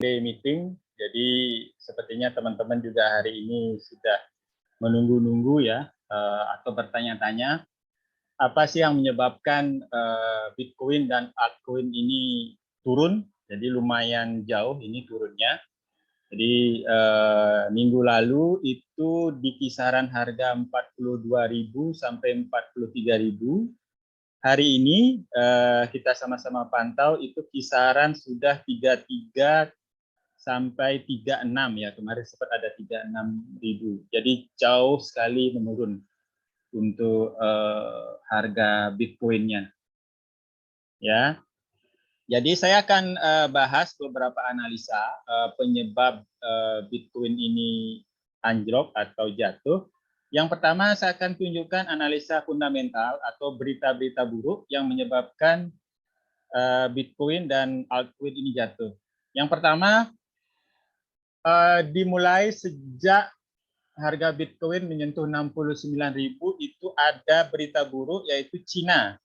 meeting. Jadi sepertinya teman-teman juga hari ini sudah menunggu-nunggu ya atau bertanya-tanya apa sih yang menyebabkan Bitcoin dan altcoin ini turun. Jadi lumayan jauh ini turunnya. Jadi minggu lalu itu di kisaran harga 42.000 sampai 43.000. Hari ini kita sama-sama pantau itu kisaran sudah 33 sampai 36 ya, kemarin sempat ada 36.000. Jadi jauh sekali menurun untuk harga Bitcoin-nya. Ya. Jadi saya akan bahas beberapa analisa penyebab Bitcoin ini anjlok atau jatuh. Yang pertama saya akan tunjukkan analisa fundamental atau berita-berita buruk yang menyebabkan Bitcoin dan altcoin ini jatuh. Yang pertama, dimulai sejak harga Bitcoin menyentuh 69.000 itu ada berita buruk yaitu Cina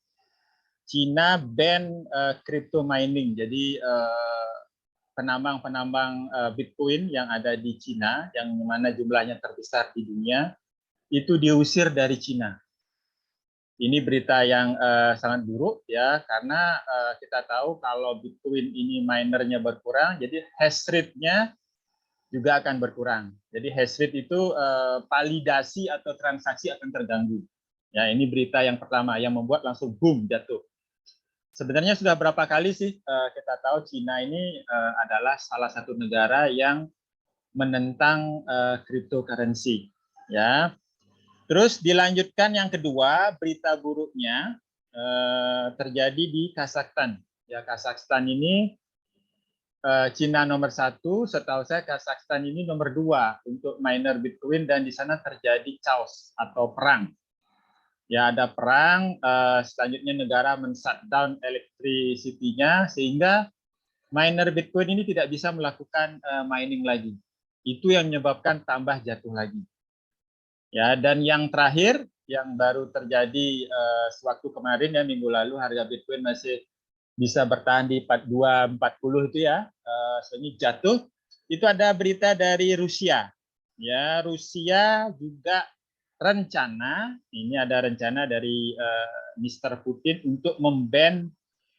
ban crypto mining. Jadi penambang-penambang Bitcoin yang ada di Cina yang mana jumlahnya terbesar di dunia itu diusir dari Cina. Ini berita yang sangat buruk ya, karena kita tahu kalau Bitcoin ini minernya berkurang, jadi hash rate-nya juga akan berkurang. Jadi hash rate itu validasi atau transaksi akan terganggu. Ya, ini berita yang pertama yang membuat langsung boom jatuh. Sebenarnya sudah berapa kali sih kita tahu Cina ini adalah salah satu negara yang menentang cryptocurrency. Ya. Terus dilanjutkan yang kedua, berita buruknya terjadi di Kazakhstan. Ya, Kazakhstan ini Cina nomor 1, setahu saya Kazakhstan ini nomor 2 untuk miner Bitcoin dan di sana terjadi chaos atau perang. Ya, ada perang, selanjutnya negara men-shutdown electricity-nya sehingga miner Bitcoin ini tidak bisa melakukan mining lagi. Itu yang menyebabkan tambah jatuh lagi. Ya, dan yang terakhir yang baru terjadi sewaktu kemarin ya, minggu lalu harga Bitcoin masih bisa bertahan di 42, 40 itu ya, ini jatuh. Itu ada berita dari Rusia. Ya, Rusia juga rencana, ini ada rencana dari Mr. Putin untuk memban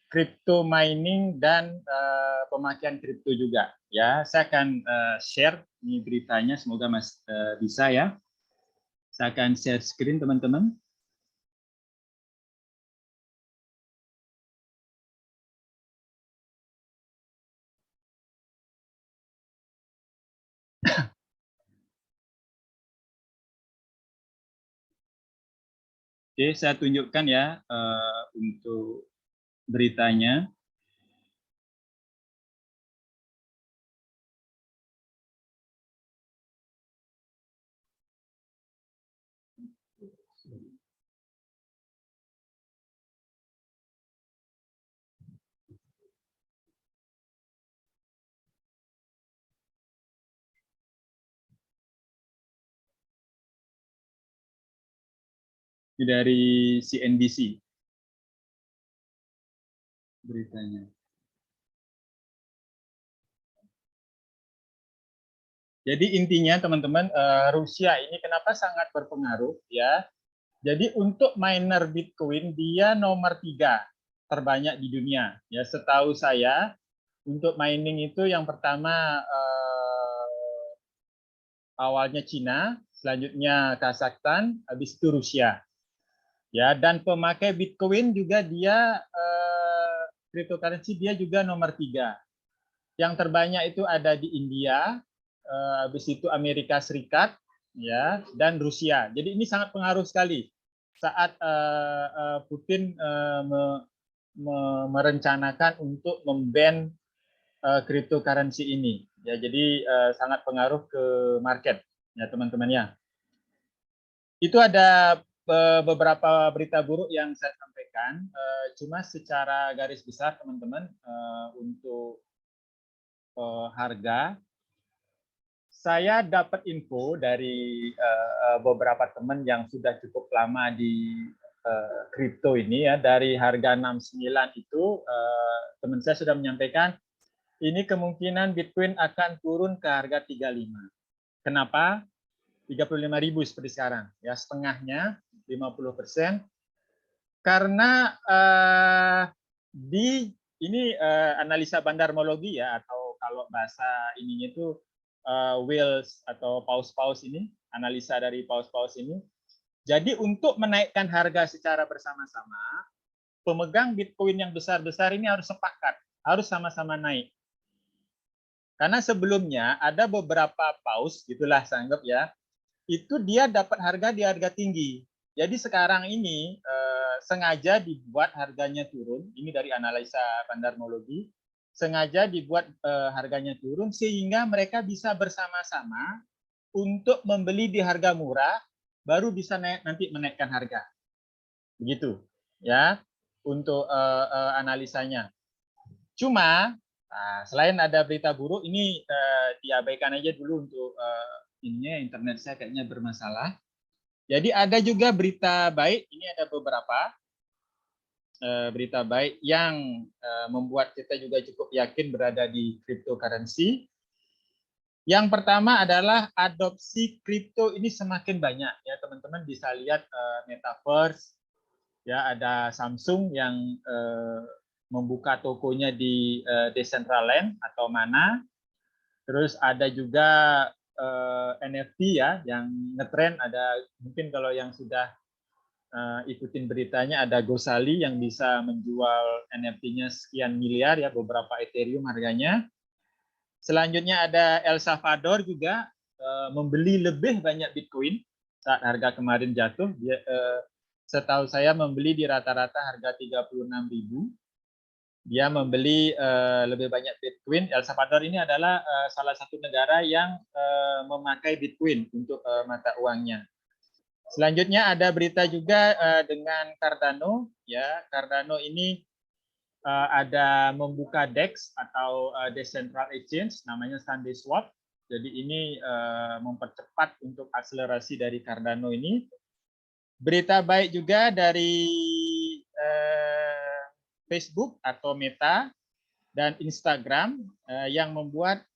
crypto mining dan pemakaian kripto juga. Ya, saya akan share ini beritanya, semoga Mas bisa ya. Saya akan share screen teman-teman. Oke, saya tunjukkan ya untuk beritanya. Ini dari CNBC beritanya. Jadi intinya teman-teman, Rusia ini kenapa sangat berpengaruh ya. Jadi untuk miner Bitcoin dia nomor 3 terbanyak di dunia. Ya, setahu saya untuk mining itu yang pertama awalnya Cina, selanjutnya Kazakhstan, habis itu Rusia. Ya, dan pemakai Bitcoin juga dia cryptocurrency dia juga nomor 3. Yang terbanyak itu ada di India, habis itu Amerika Serikat, ya, dan Rusia. Jadi ini sangat pengaruh sekali saat Putin merencanakan untuk memban cryptocurrency ini. Ya, jadi sangat pengaruh ke market, ya teman-teman ya. Itu ada beberapa berita buruk yang saya sampaikan, cuma secara garis besar teman-teman untuk harga. Saya dapat info dari beberapa teman yang sudah cukup lama di kripto ini ya, dari harga 69 itu teman saya sudah menyampaikan ini kemungkinan Bitcoin akan turun ke harga 35. Kenapa? 35.000 seperti sekarang. Ya, setengahnya 50%. Karena di ini analisa bandarmologi ya, atau kalau bahasa ininya itu whales atau paus-paus ini, analisa dari paus-paus ini. Jadi untuk menaikkan harga secara bersama-sama, pemegang Bitcoin yang besar-besar ini harus sepakat, harus sama-sama naik. Karena sebelumnya ada beberapa paus, gitulah saya anggap ya, itu dia dapat harga di harga tinggi. Jadi sekarang ini sengaja dibuat harganya turun, ini dari analisa bandarmologi, sengaja dibuat harganya turun sehingga mereka bisa bersama-sama untuk membeli di harga murah, baru bisa nanti menaikkan harga. Begitu ya untuk analisanya. Cuma selain ada berita buruk, ini diabaikan aja dulu untuk ininya, internet saya kayaknya bermasalah. Jadi ada juga berita baik, ini ada beberapa berita baik yang membuat kita juga cukup yakin berada di cryptocurrency. Yang pertama adalah adopsi kripto ini semakin banyak ya, teman-teman bisa lihat metaverse ya, ada Samsung yang membuka tokonya di Decentraland atau Mana. Terus ada juga NFT ya yang ngetrend, ada mungkin kalau yang sudah ikutin beritanya, ada Gosali yang bisa menjual NFT-nya sekian miliar ya, beberapa Ethereum harganya. Selanjutnya ada El Salvador juga membeli lebih banyak Bitcoin saat harga kemarin jatuh. Dia, setahu saya membeli di rata-rata harga 36.000. Dia membeli lebih banyak Bitcoin. El Salvador ini adalah salah satu negara yang memakai Bitcoin untuk mata uangnya. Selanjutnya ada berita juga dengan Cardano. Ya, Cardano ini ada membuka DEX atau Decentral Exchange, namanya SundaeSwap. Jadi ini mempercepat untuk akselerasi dari Cardano ini. Berita baik juga dari Facebook atau Meta dan Instagram yang membuat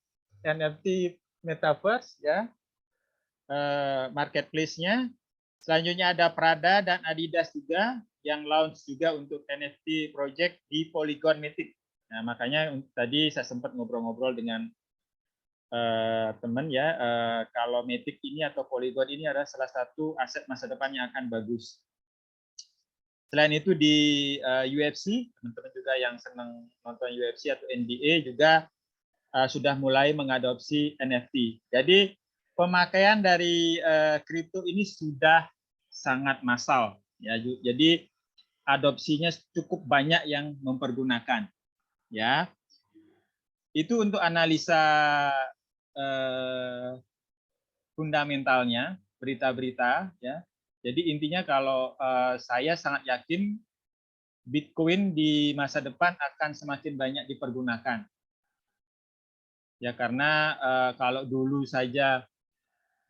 NFT Metaverse ya, marketplace-nya. Selanjutnya ada Prada dan Adidas juga yang launch juga untuk NFT project di Polygon Matic. Nah, makanya tadi saya sempat ngobrol-ngobrol dengan teman ya, kalau Matic ini atau Polygon ini adalah salah satu aset masa depan yang akan bagus. Selain itu di UFC, teman-teman juga yang senang nonton UFC atau NBA juga sudah mulai mengadopsi NFT. Jadi pemakaian dari kripto ini sudah sangat massal ya. Jadi adopsinya cukup banyak yang mempergunakan ya. Itu untuk analisa fundamentalnya, berita-berita ya. Jadi intinya kalau saya sangat yakin Bitcoin di masa depan akan semakin banyak dipergunakan. Ya karena kalau dulu saja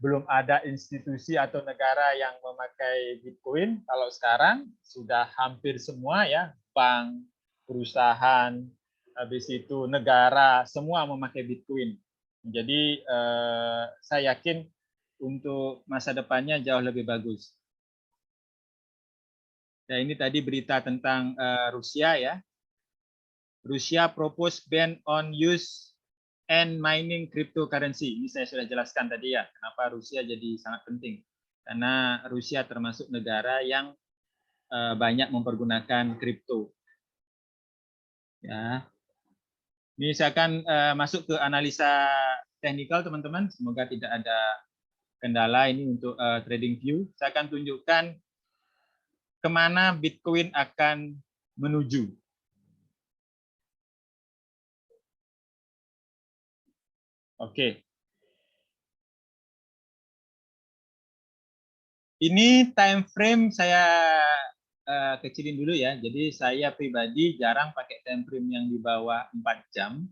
belum ada institusi atau negara yang memakai Bitcoin, kalau sekarang sudah hampir semua ya, bank, perusahaan, habis itu negara, semua memakai Bitcoin. Jadi saya yakin untuk masa depannya jauh lebih bagus. Ya, ini tadi berita tentang Rusia ya. Rusia propose ban on use and mining cryptocurrency. Ini saya sudah jelaskan tadi ya, kenapa Rusia jadi sangat penting. Karena Rusia termasuk negara yang banyak mempergunakan kripto. Ya. Ini saya akan masuk ke analisa teknikal teman-teman. Semoga tidak ada kendala ini untuk trading view. Saya akan tunjukkan kemana Bitcoin akan menuju. Oke. Ini time frame saya kecilin dulu ya. Jadi saya pribadi jarang pakai time frame yang di bawah 4 jam.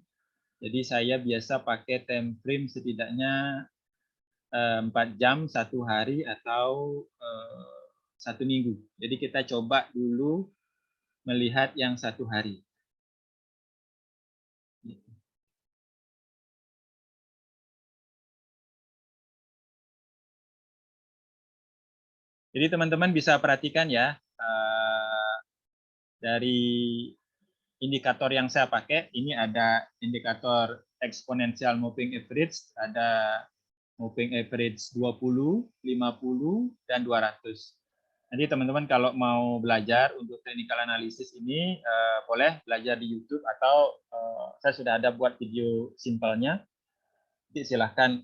Jadi saya biasa pakai time frame setidaknya 4 jam, 1 hari, atau 1 minggu. Jadi kita coba dulu melihat yang 1 hari. Jadi teman-teman bisa perhatikan ya, dari indikator yang saya pakai, ini ada indikator exponential moving average, ada moving average 20, 50, dan 200. Nanti teman-teman kalau mau belajar untuk technical analysis ini, boleh belajar di YouTube atau saya sudah ada buat video simpelnya. Jadi silahkan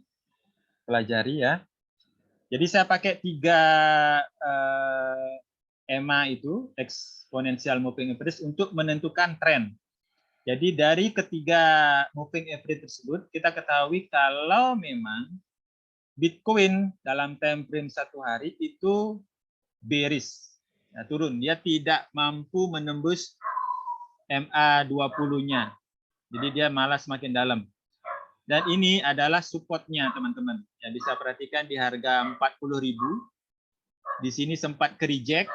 pelajari ya. Jadi saya pakai 3 EMA itu, exponential moving average, untuk menentukan tren. Jadi dari ketiga moving average tersebut, kita ketahui kalau memang Bitcoin dalam time frame 1 hari itu bearish, ya, turun. Dia tidak mampu menembus MA20-nya. Jadi dia malah semakin dalam. Dan ini adalah supportnya, teman-teman. Ya, bisa perhatikan di harga 40.000. Di sini sempat ke reject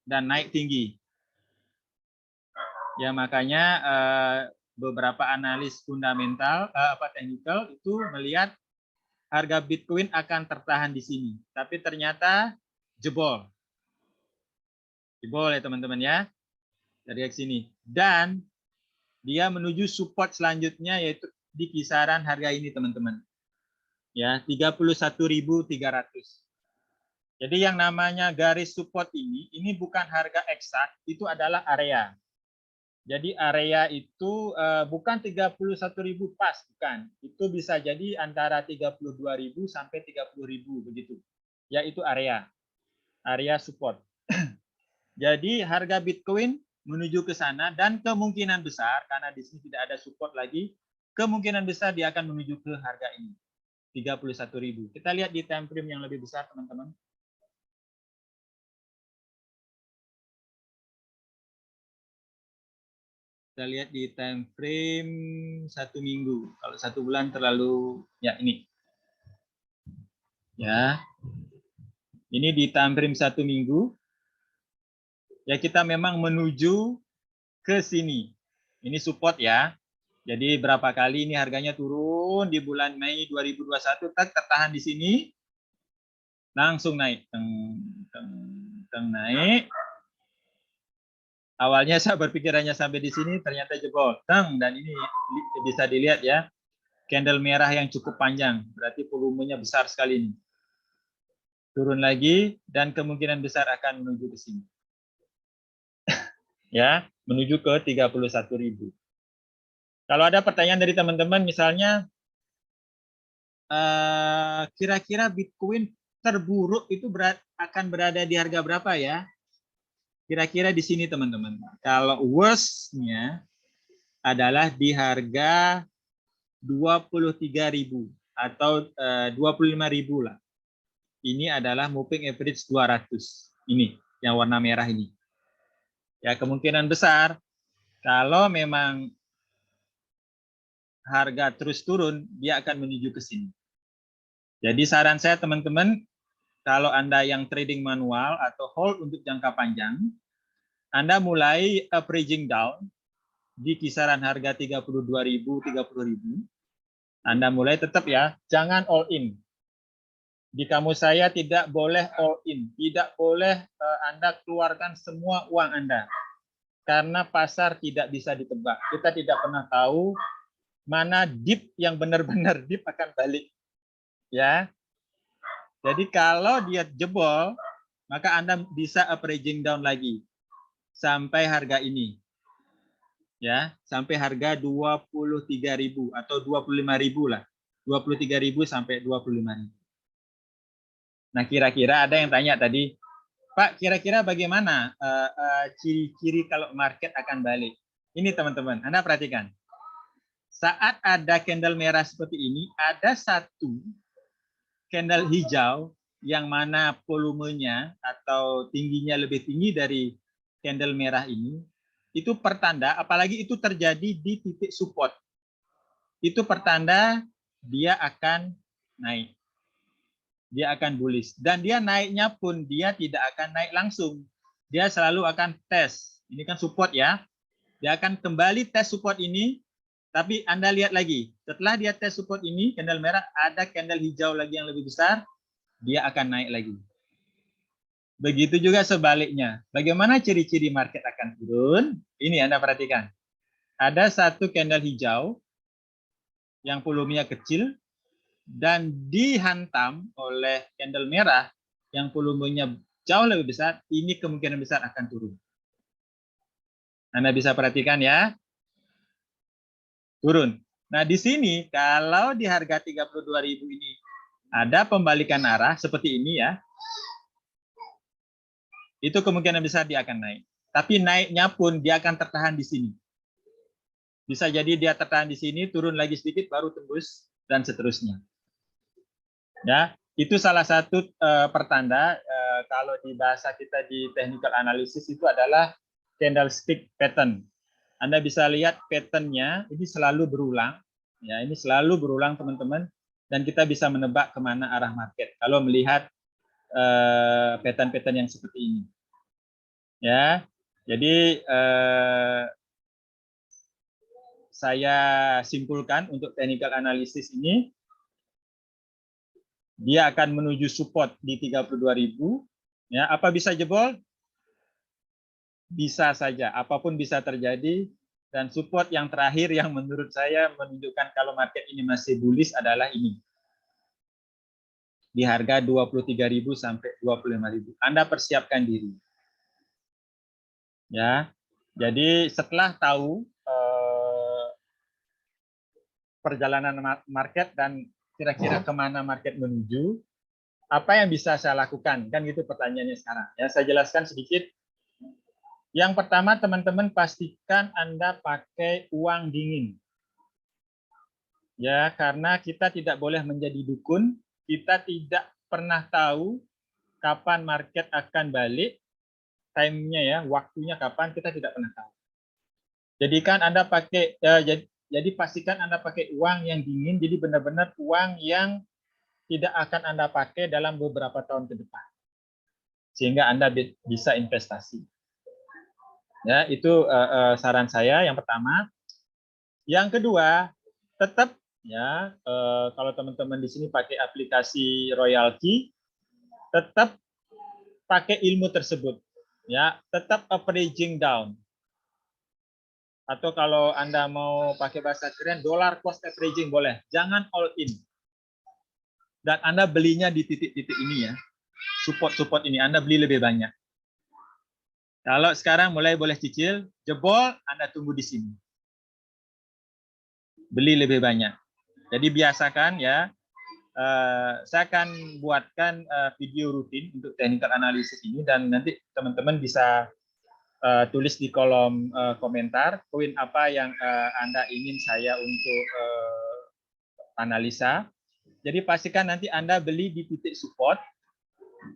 dan naik tinggi. Ya, makanya beberapa analis fundamental, technical itu melihat harga Bitcoin akan tertahan di sini. Tapi ternyata jebol. Jebol ya teman-teman ya. Dari sini. Dan dia menuju support selanjutnya yaitu di kisaran harga ini teman-teman. Ya, 31.300. Jadi yang namanya garis support ini bukan harga eksak, itu adalah area. Jadi area itu bukan 31.000 pas, bukan. Itu bisa jadi antara 32.000 sampai 30.000 begitu. Yaitu area. Area support. Jadi harga Bitcoin menuju ke sana dan kemungkinan besar karena di sini tidak ada support lagi, kemungkinan besar dia akan menuju ke harga ini. 31.000. Kita lihat di time frame yang lebih besar, teman-teman. Kita lihat di time frame 1 minggu. Kalau 1 bulan terlalu, ya ini. Ya. Ini di time frame 1 minggu. Ya, kita memang menuju ke sini. Ini support ya. Jadi berapa kali ini harganya turun di bulan Mei 2021, tertahan di sini. Langsung naik. Naik. Awalnya saya berpikir hanya sampai di sini, ternyata jebol. Dan ini bisa dilihat ya. Candle merah yang cukup panjang. Berarti volumenya besar sekali ini. Turun lagi dan kemungkinan besar akan menuju ke sini. Ya, menuju ke 31.000. Kalau ada pertanyaan dari teman-teman, misalnya kira-kira Bitcoin terburuk itu akan berada di harga berapa ya? Kira-kira di sini teman-teman. Kalau worst-nya adalah di harga 23.000 atau 25.000 lah. Ini adalah moving average 200. Ini yang warna merah ini. Ya, kemungkinan besar kalau memang harga terus turun, dia akan menuju ke sini. Jadi saran saya teman-teman, kalau Anda yang trading manual atau hold untuk jangka panjang, Anda mulai averaging down di kisaran harga 32.000, 30.000. Anda mulai tetap ya, jangan all in. Di kamus saya tidak boleh all in, tidak boleh Anda keluarkan semua uang Anda. Karena pasar tidak bisa ditebak. Kita tidak pernah tahu mana dip yang benar-benar dip akan balik. Ya. Jadi kalau dia jebol, maka Anda bisa averaging down lagi sampai harga ini. Ya, sampai harga 23.000 atau 25.000 lah. 23.000 sampai 25.000. Nah, kira-kira ada yang tanya tadi, Pak, kira-kira bagaimana ciri-ciri kalau market akan balik? Ini teman-teman, Anda perhatikan. Saat ada candle merah seperti ini, ada satu candle hijau yang mana volumenya atau tingginya lebih tinggi dari candle merah ini, itu pertanda, apalagi itu terjadi di titik support. Itu pertanda dia akan naik. Dia akan bullish. Dan dia naiknya pun dia tidak akan naik langsung. Dia selalu akan tes. Ini kan support ya. Dia akan kembali tes support ini. Tapi Anda lihat lagi. Setelah dia tes support ini, candle merah, ada candle hijau lagi yang lebih besar. Dia akan naik lagi. Begitu juga sebaliknya. Bagaimana ciri-ciri market akan turun? Ini Anda perhatikan. Ada satu candle hijau yang volumenya kecil dan dihantam oleh candle merah yang volumenya jauh lebih besar, ini kemungkinan besar akan turun. Anda bisa perhatikan ya. Turun. Nah, di sini kalau di harga 32.000 ini ada pembalikan arah seperti ini ya, itu kemungkinan besar dia akan naik. Tapi naiknya pun dia akan tertahan di sini. Bisa jadi dia tertahan di sini, turun lagi sedikit, baru tembus, dan seterusnya. Ya, itu salah satu pertanda kalau di bahasa kita di technical analysis itu adalah candlestick pattern. Anda bisa lihat pattern-nya ini selalu berulang. Ya, ini selalu berulang teman-teman, dan kita bisa menebak kemana arah market kalau melihat pattern-pattern yang seperti ini. Ya, jadi saya simpulkan untuk technical analysis ini, dia akan menuju support di 32.000. Ya, apa bisa jebol? Bisa saja, apapun bisa terjadi. Dan support yang terakhir yang menurut saya menunjukkan kalau market ini masih bullish adalah ini. Di harga 23.000 sampai 25.000. Anda persiapkan diri. Ya. Jadi setelah tahu perjalanan market dan kira-kira kemana market menuju, apa yang bisa saya lakukan? Kan gitu pertanyaannya sekarang. Ya, saya jelaskan sedikit. Yang pertama, teman-teman pastikan Anda pakai uang dingin. Ya, karena kita tidak boleh menjadi dukun, kita tidak pernah tahu kapan market akan balik, time-nya ya, waktunya kapan kita tidak pernah tahu. Jadikan Anda pakai jadi pastikan Anda pakai uang yang dingin, jadi benar-benar uang yang tidak akan Anda pakai dalam beberapa tahun ke depan. Sehingga Anda bisa investasi. Ya, itu saran saya yang pertama. Yang kedua, tetap ya kalau teman-teman di sini pakai aplikasi Royalty, tetap pakai ilmu tersebut. Ya, tetap averaging down. Atau kalau Anda mau pakai bahasa keren, dollar cost averaging boleh. Jangan all in. Dan Anda belinya di titik-titik ini ya. Support-support ini Anda beli lebih banyak. Kalau sekarang mulai boleh cicil, jebol, Anda tunggu di sini. Beli lebih banyak. Jadi biasakan ya. Saya akan buatkan video rutin untuk technical analysis ini, dan nanti teman-teman bisa tulis di kolom komentar koin apa yang Anda ingin saya untuk analisa. Jadi pastikan nanti Anda beli di titik support,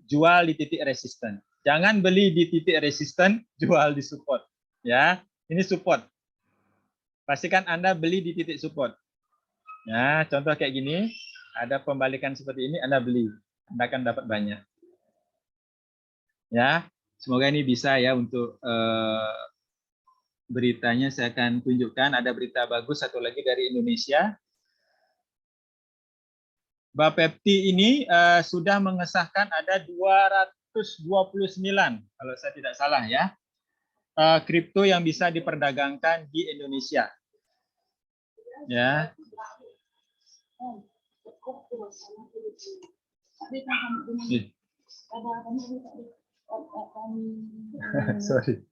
jual di titik resisten. Jangan beli di titik resisten, jual di support. Ya, ini support. Pastikan Anda beli di titik support. Ya, contoh kayak gini, ada pembalikan seperti ini, Anda beli, Anda akan dapat banyak. Ya, semoga ini bisa ya untuk beritanya. Saya akan tunjukkan ada berita bagus satu lagi dari Indonesia. Bapepti ini sudah mengesahkan ada 229 kalau saya tidak salah ya kripto yang bisa diperdagangkan di Indonesia. Ya. Sorry.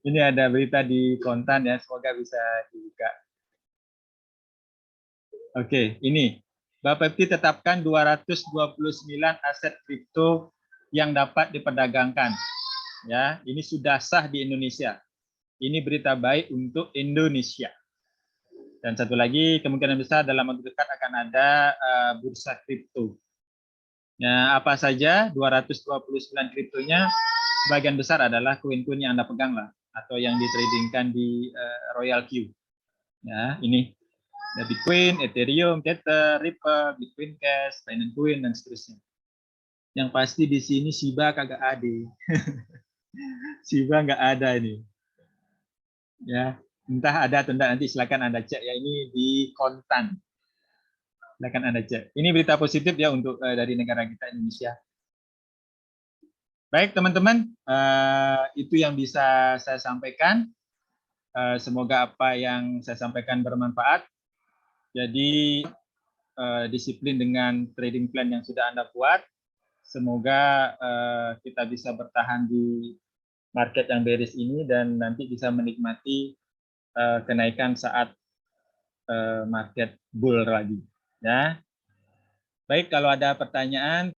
Ini ada berita di kontan ya, semoga bisa dibuka. Oke, ini Bapepti tetapkan 229 aset kripto yang dapat diperdagangkan. Ya, ini sudah sah di Indonesia. Ini berita baik untuk Indonesia. Dan satu lagi, kemungkinan besar dalam waktu dekat akan ada bursa kripto. Ya, apa saja 229 kriptonya, sebagian besar adalah koin-koin yang Anda pegang lah, atau yang ditradingkan di Royal Q. Ya, ini ada Bitcoin, Ethereum, Tether, Ripple, Bitcoin Cash, Binance Coin, dan seterusnya. Yang pasti di sini Shiba kagak ada. Shiba nggak ada ini. Ya, entah ada atau enggak, nanti silakan Anda cek ya, ini di kontan. Silakan Anda cek. Ini berita positif ya untuk dari negara kita Indonesia. Baik teman-teman, itu yang bisa saya sampaikan. Semoga apa yang saya sampaikan bermanfaat. Jadi disiplin dengan trading plan yang sudah Anda buat. Semoga kita bisa bertahan di market yang bearish ini dan nanti bisa menikmati kenaikan saat market bull lagi. Ya, baik kalau ada pertanyaan.